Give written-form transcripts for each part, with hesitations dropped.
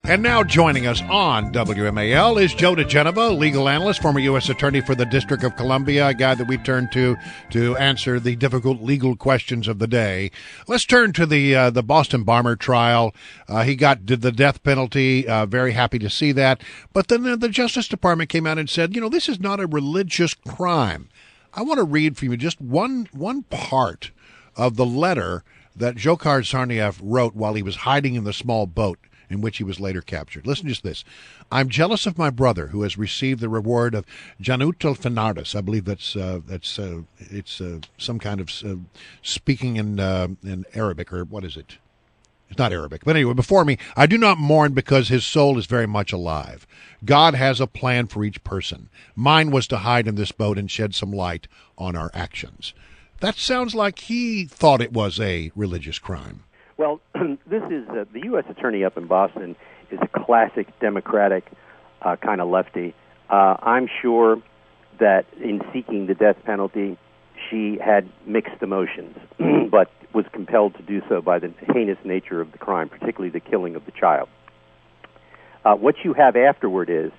And now joining us on WMAL is Joe DiGenova, legal analyst, former U.S. Attorney for the District of Columbia, a guy that we turn to answer the difficult legal questions of the day. Let's turn to the Boston Bomber trial. He got the death penalty. Very happy to see that. But then the Justice Department came out and said, this is not a religious crime. I want to read for you just one part of the letter that Dzhokhar Tsarnaev wrote while he was hiding in the small boat in which he was later captured. Listen to this. I'm jealous of my brother who has received the reward of Janutul Fenardus. I believe it's some kind of speaking in Arabic, or what is it? It's not Arabic. But anyway, before me, I do not mourn because his soul is very much alive. God has a plan for each person. Mine was to hide in this boat and shed some light on our actions. That sounds like he thought it was a religious crime. Well, this is the U.S. Attorney up in Boston is a classic Democratic kind of lefty. I'm sure that in seeking the death penalty, she had mixed emotions, but was compelled to do so by the heinous nature of the crime, particularly the killing of the child. What you have afterward is,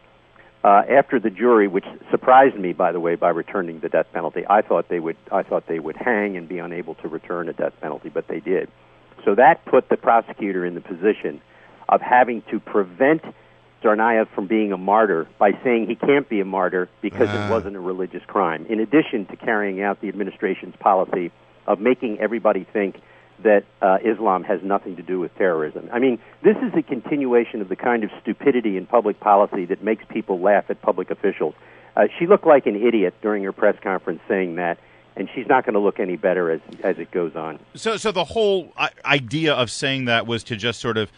after the jury, which surprised me, by the way, by returning the death penalty. I thought they would hang and be unable to return a death penalty, but they did. So that put the prosecutor in the position of having to prevent Tsarnaev from being a martyr by saying he can't be a martyr because it wasn't a religious crime, in addition to carrying out the administration's policy of making everybody think that Islam has nothing to do with terrorism. I mean, this is a continuation of the kind of stupidity in public policy that makes people laugh at public officials. She looked like an idiot during her press conference saying that, and she's not going to look any better as it goes on. So the whole idea of saying that was to just sort of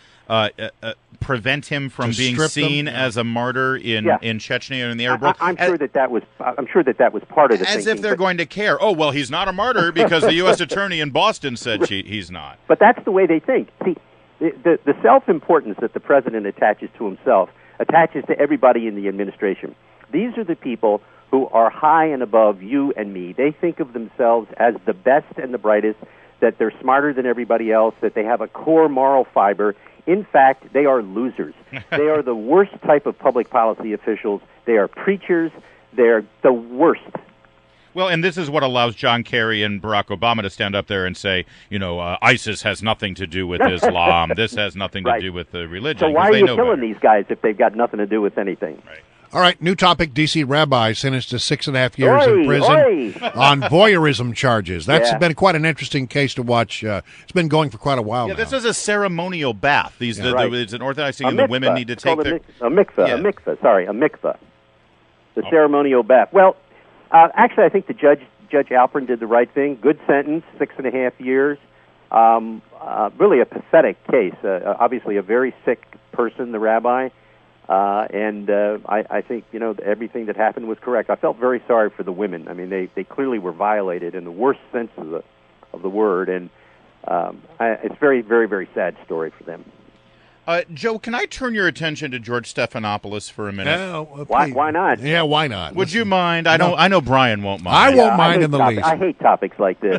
prevent him from being seen as a martyr in Chechnya and in the Arab world. I'm sure that was part of the thinking. As if they're going to care. Oh, well, he's not a martyr because the U.S. Attorney in Boston said he's not. But that's the way they think. See, the self-importance that the president attaches to himself attaches to everybody in the administration. These are the people who are high and above you and me. They think of themselves as the best and the brightest, that they're smarter than everybody else, that they have a core moral fiber. In fact, they are losers. They are the worst type of public policy officials. They are preachers. They're the worst. Well, and this is what allows John Kerry and Barack Obama to stand up there and say, ISIS has nothing to do with Islam. This has nothing to do with the religion. So why are you killing these guys if they've got nothing to do with anything? Right. All right, new topic, D.C. rabbi sentenced to 6.5 years in prison on voyeurism charges. That's been quite an interesting case to watch. It's been going for quite a while now. This is a ceremonial bath. It's an Orthodox thing, and the women need to take their... A mikveh. The ceremonial bath. Well, actually, I think Judge Alpern did the right thing. Good sentence, 6.5 years. Really a pathetic case. Obviously a very sick person, the rabbi. I think, everything that happened was correct. I felt very sorry for the women. I mean, they clearly were violated in the worst sense of the word, and it's a very, very, very sad story for them. Joe, can I turn your attention to George Stephanopoulos for a minute? Why not? Yeah, why not? Would you mind? I know Brian won't mind. I won't mind in the least. I hate topics like this.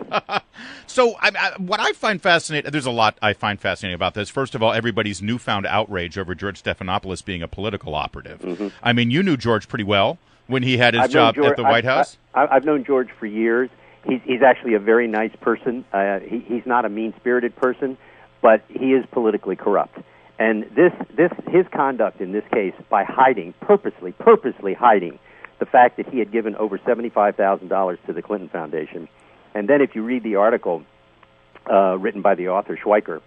So what I find fascinating, there's a lot I find fascinating about this. First of all, everybody's newfound outrage over George Stephanopoulos being a political operative. Mm-hmm. I mean, you knew George pretty well when he had his job at the White House. I've known George for years. He's actually a very nice person. He's not a mean-spirited person, but he is politically corrupt. And his conduct in this case, by purposely hiding the fact that he had given over $75,000 to the Clinton Foundation, and then if you read the article written by the author Schweiker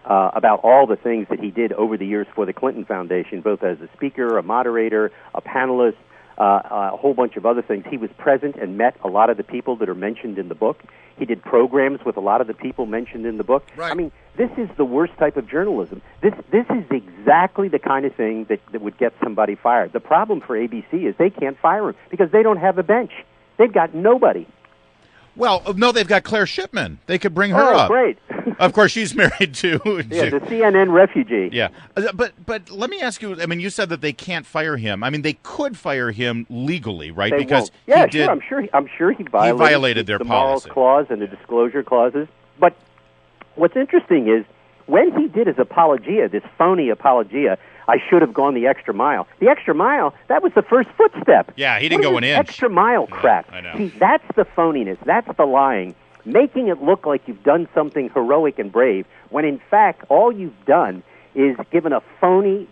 about all the things that he did over the years for the Clinton Foundation, both as a speaker, a moderator, a panelist, a whole bunch of other things. He was present and met a lot of the people that are mentioned in the book. He did programs with a lot of the people mentioned in the book. Right. I mean, this is the worst type of journalism. This is exactly the kind of thing that would get somebody fired. The problem for ABC is they can't fire him because they don't have a bench. They've got nobody. Well, no, they've got Claire Shipman. They could bring her up. Oh, great. Of course, she's married to... the CNN refugee. Yeah. But let me ask you, I mean, you said that they can't fire him. I mean, they could fire him legally, right? They because won't. he did, I'm sure he violated their the policy. morals clause and the disclosure clauses. But what's interesting is when he did his apologia, this phony apologia, I should have gone the extra mile. The extra mile, that was the first footstep. Yeah, he didn't go an inch. Extra mile crap. Yeah, I know. See, that's the phoniness. That's the lying. Making it look like you've done something heroic and brave, when in fact all you've done is given a phony,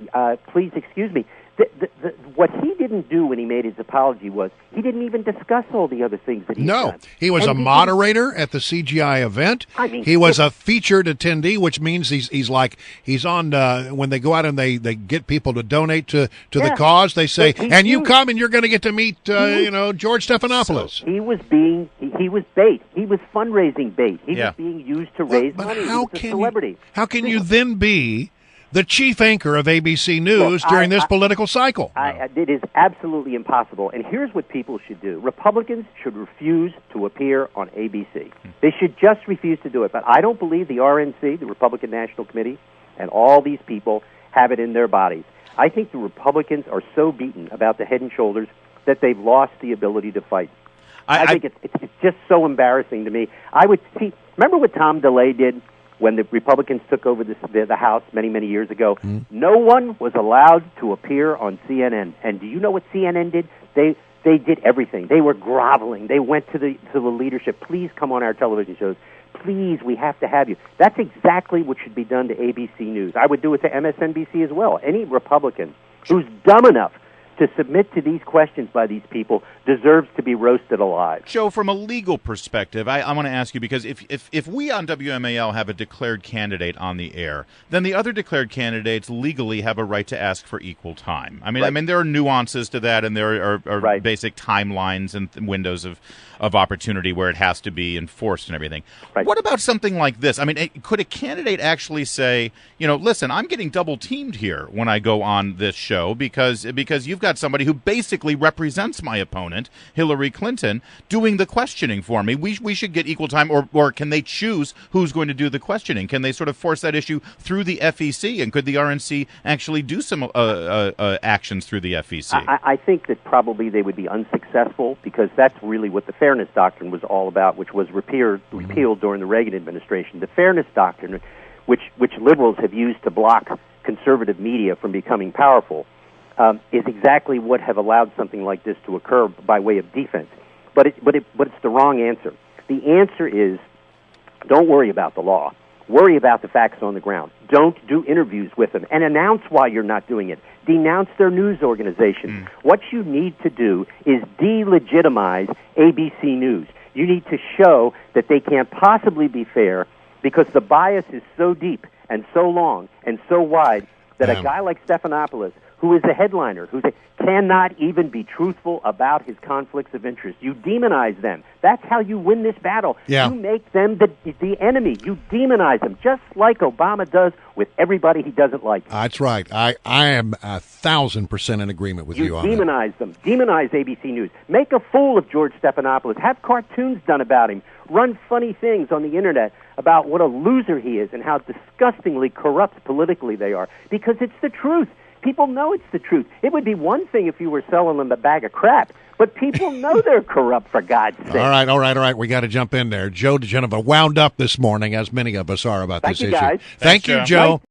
please excuse me, what he didn't do when he made his apology was he didn't even discuss all the other things that he's done. He was a moderator at the CGI event. I mean, he was a featured attendee, which means he's on when they go out and they get people to donate to the cause. They say, and you come and you're going to get to meet George Stephanopoulos. So he was bait. He was fundraising bait. He was being used to raise money. He was a celebrity. How can you then be the chief anchor of ABC News during this political cycle? It is absolutely impossible. And here's what people should do. Republicans should refuse to appear on ABC. They should just refuse to do it. But I don't believe the RNC, the Republican National Committee, and all these people have it in their bodies. I think the Republicans are so beaten about the head and shoulders that they've lost the ability to fight. I think it's just so embarrassing to me. Remember what Tom DeLay did when the Republicans took over the House many, many years ago? No one was allowed to appear on CNN. And do you know what CNN did? They did everything. They were groveling. They went to the leadership. Please come on our television shows. Please, we have to have you. That's exactly what should be done to ABC News. I would do it to MSNBC as well. Any Republican who's dumb enough to submit to these questions by these people deserves to be roasted alive. Joe, from a legal perspective, I want to ask you, because if we on WMAL have a declared candidate on the air, then the other declared candidates legally have a right to ask for equal time. I mean, there are nuances to that, and there are basic timelines and windows of opportunity where it has to be enforced and everything. Right. What about something like this? I mean, could a candidate actually say, listen, I'm getting double teamed here when I go on this show because you've got somebody who basically represents my opponent, Hillary Clinton, doing the questioning for me. We should get equal time, or can they choose who's going to do the questioning? Can they sort of force that issue through the FEC? And could the RNC actually do some actions through the FEC? I think that probably they would be unsuccessful, because that's really what the Fairness Doctrine was all about, which was repealed during the Reagan administration. The Fairness Doctrine, which liberals have used to block conservative media from becoming powerful, is exactly what have allowed something like this to occur by way of defense. But it's the wrong answer. The answer is, don't worry about the law. Worry about the facts on the ground. Don't do interviews with them, and announce why you're not doing it. Denounce their news organization. What you need to do is delegitimize ABC News. You need to show that they can't possibly be fair, because the bias is so deep and so long and so wide that a guy like Stephanopoulos, who is the headliner, who cannot even be truthful about his conflicts of interest. You demonize them. That's how you win this battle. Yeah. You make them the enemy. You demonize them, just like Obama does with everybody he doesn't like. That's right. I am 1,000% in agreement with you on that. You demonize them. Demonize ABC News. Make a fool of George Stephanopoulos. Have cartoons done about him. Run funny things on the Internet about what a loser he is and how disgustingly corrupt politically they are, because it's the truth. People know it's the truth. It would be one thing if you were selling them a bag of crap, but people know they're corrupt, for God's sake. All right. We got to jump in there. Joe DiGenova wound up this morning, as many of us are, about this issue. Guys. Thank you, Joe.